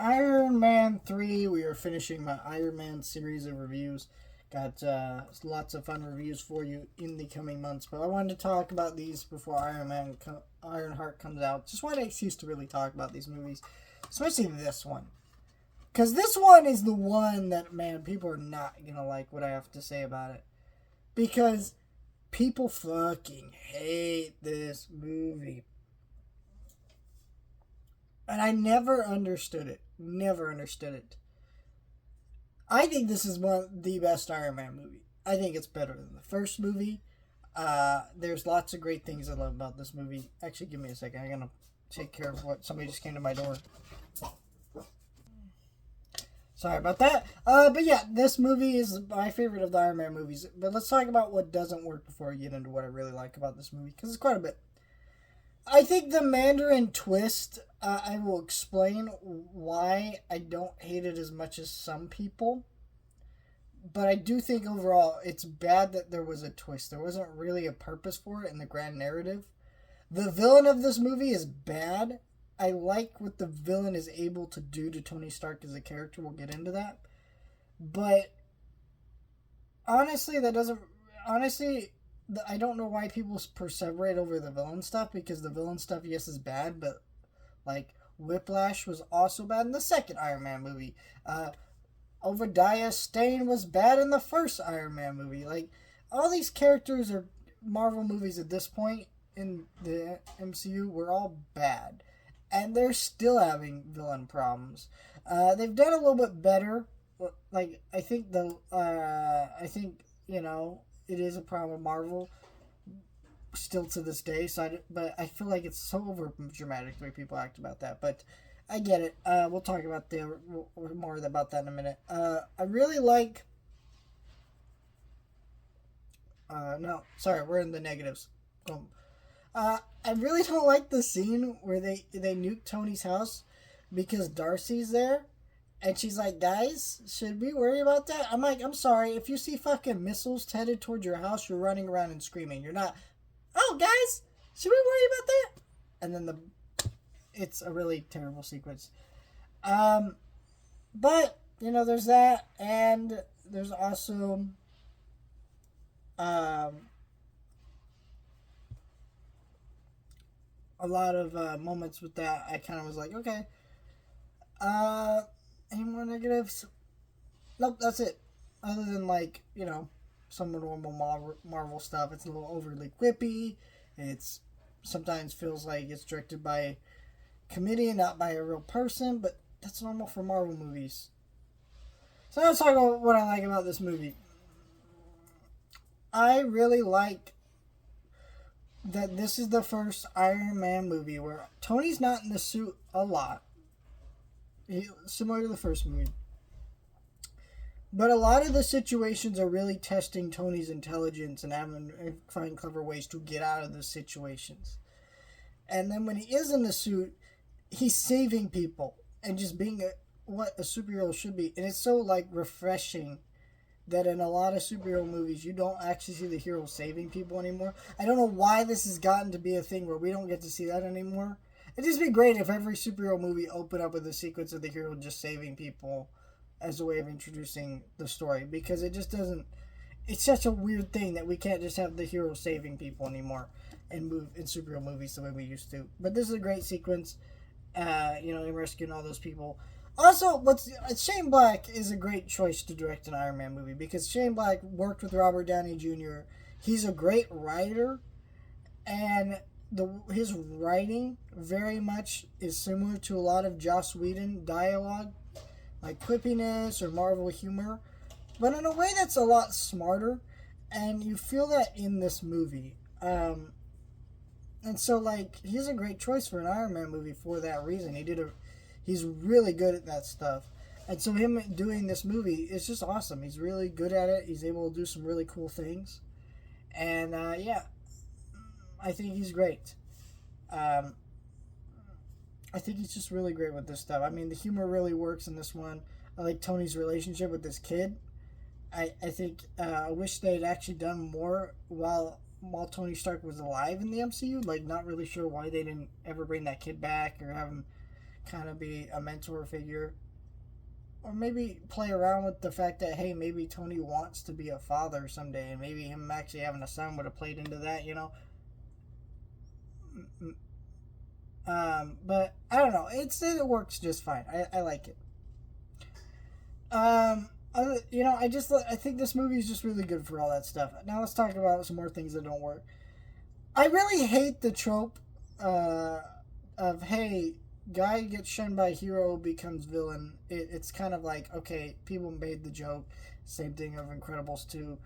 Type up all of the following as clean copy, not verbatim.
Iron Man 3, we are finishing my Iron Man series of reviews. Got lots of fun reviews for you in the coming months, but I wanted to talk about these before Ironheart comes out. Just wanted an excuse to really talk about these movies, especially this one. Because this one is the one that, man, people are not going to like what I have to say about it. Because people fucking hate this movie. And I never understood it. Never understood it. I think this is one of the best Iron Man movie. I think it's better than the first movie. There's lots of great things I love about this movie. Actually, give me a second. I'm going to take care of what somebody just came to my door. Sorry about that. But yeah, this movie is my favorite of the Iron Man movies. But let's talk about what doesn't work before we get into what I really like about this movie. Because it's quite a bit. I think the Mandarin twist, I will explain why I don't hate it as much as some people. But I do think overall it's bad that there was a twist. There wasn't really a purpose for it in the grand narrative. The villain of this movie is bad. I like what the villain is able to do to Tony Stark as a character. We'll get into that. But honestly, I don't know why people perseverate over the villain stuff, because the villain stuff, yes, is bad, but like Whiplash was also bad in the second Iron Man movie. Obadiah Stane was bad in the first Iron Man movie. Like, all these characters are Marvel movies at this point in the MCU were all bad, and they're still having villain problems. They've done a little bit better. Like, I think it is a problem with Marvel still to this day. But I feel like it's so over dramatic the way people act about that. But I get it. We'll talk about more about that in a minute. I really like. No, sorry, we're in the negatives. I really don't like the scene where they nuke Tony's house because Darcy's there. And she's like, guys, should we worry about that? I'm like, I'm sorry. If you see fucking missiles headed towards your house, you're running around and screaming. You're not, oh, guys, should we worry about that? And then it's a really terrible sequence. But, there's that. And there's also, a lot of moments with that. I kind of was like, okay. Any more negatives? Nope, that's it. Other than, some normal Marvel stuff. It's a little overly quippy. It's sometimes feels like it's directed by a committee and not by a real person, but that's normal for Marvel movies. So let's talk about what I like about this movie. I really like that this is the first Iron Man movie where Tony's not in the suit a lot. Similar to the first movie. But a lot of the situations are really testing Tony's intelligence and finding clever ways to get out of the situations. And then when he is in the suit, he's saving people and just being what a superhero should be. And it's so refreshing that in a lot of superhero movies you don't actually see the hero saving people anymore. I don't know why this has gotten to be a thing where we don't get to see that anymore. It'd just be great if every superhero movie opened up with a sequence of the hero just saving people as a way of introducing the story, because it just doesn't. It's such a weird thing that we can't just have the hero saving people anymore in superhero movies the way we used to. But this is a great sequence, in rescuing all those people. Also, Shane Black is a great choice to direct an Iron Man movie, because Shane Black worked with Robert Downey Jr. He's a great writer, and his writing very much is similar to a lot of Joss Whedon dialogue, like quippiness or Marvel humor, but in a way that's a lot smarter, and you feel that in this movie. And so, he's a great choice for an Iron Man movie for that reason. He's really good at that stuff. And so him doing this movie is just awesome. He's really good at it. He's able to do some really cool things. And, I think he's great. I think he's just really great with this stuff. I mean, the humor really works in this one. I like Tony's relationship with this kid. I think I wish they had actually done more while Tony Stark was alive in the MCU. Not really sure why they didn't ever bring that kid back or have him kind of be a mentor figure. Or maybe play around with the fact that, hey, maybe Tony wants to be a father someday, and maybe him actually having a son would have played into that, you know? But I don't know. It works just fine. I like it. I think this movie is just really good for all that stuff. Now let's talk about some more things that don't work. I really hate the trope of, hey, guy gets shunned by hero, becomes villain. It's kind of like, okay, people made the joke. Same thing of Incredibles 2.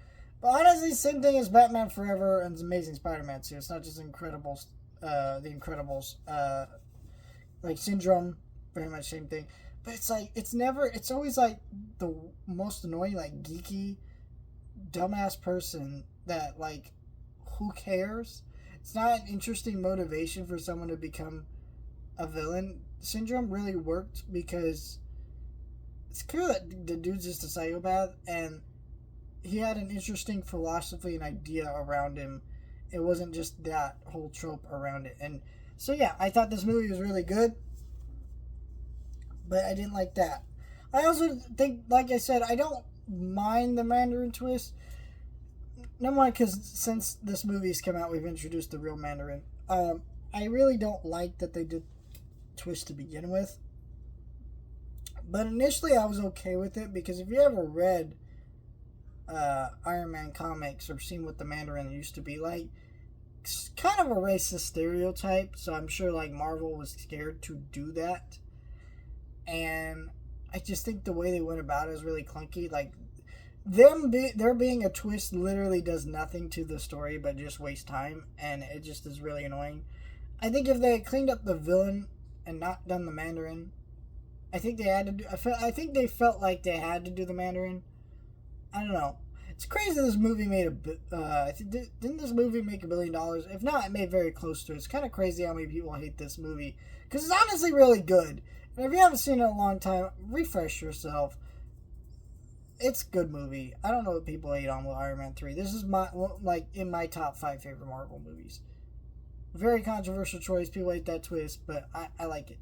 But honestly, same thing as Batman Forever and Amazing Spider-Man 2. It's not just Incredibles, the Incredibles. Like Syndrome, very much same thing. But it's like, it's always like the most annoying, like geeky, dumbass person that, like, who cares? It's not an interesting motivation for someone to become a villain. Syndrome really worked because it's clear that the dude's just a psychopath, and he had an interesting philosophy and idea around him. It wasn't just that whole trope around it. And so yeah, I thought this movie was really good, but I didn't like that. I also think, like I said, I don't mind the Mandarin twist. Number one, because since this movie's come out, we've introduced the real Mandarin. I really don't like that they did twist to begin with. But initially, I was okay with it, because if you ever read Iron Man comics or seen what the Mandarin used to be like, it's kind of a racist stereotype, so I'm sure like Marvel was scared to do that. And I just think the way they went about it is really clunky. Like, there being a twist literally does nothing to the story but just waste time, and it just is really annoying. I think if they had cleaned up the villain and not done the Mandarin, I think they had to do. I think they felt like they had to do the Mandarin. I don't know. It's crazy this movie made didn't this movie make $1 billion? If not, it made very close to it. It's kind of crazy how many people hate this movie, because it's honestly really good. And if you haven't seen it in a long time, refresh yourself. It's a good movie. I don't know what people hate on with Iron Man 3. This is in my top 5 favorite Marvel movies. Very controversial choice. People hate that twist, but I like it.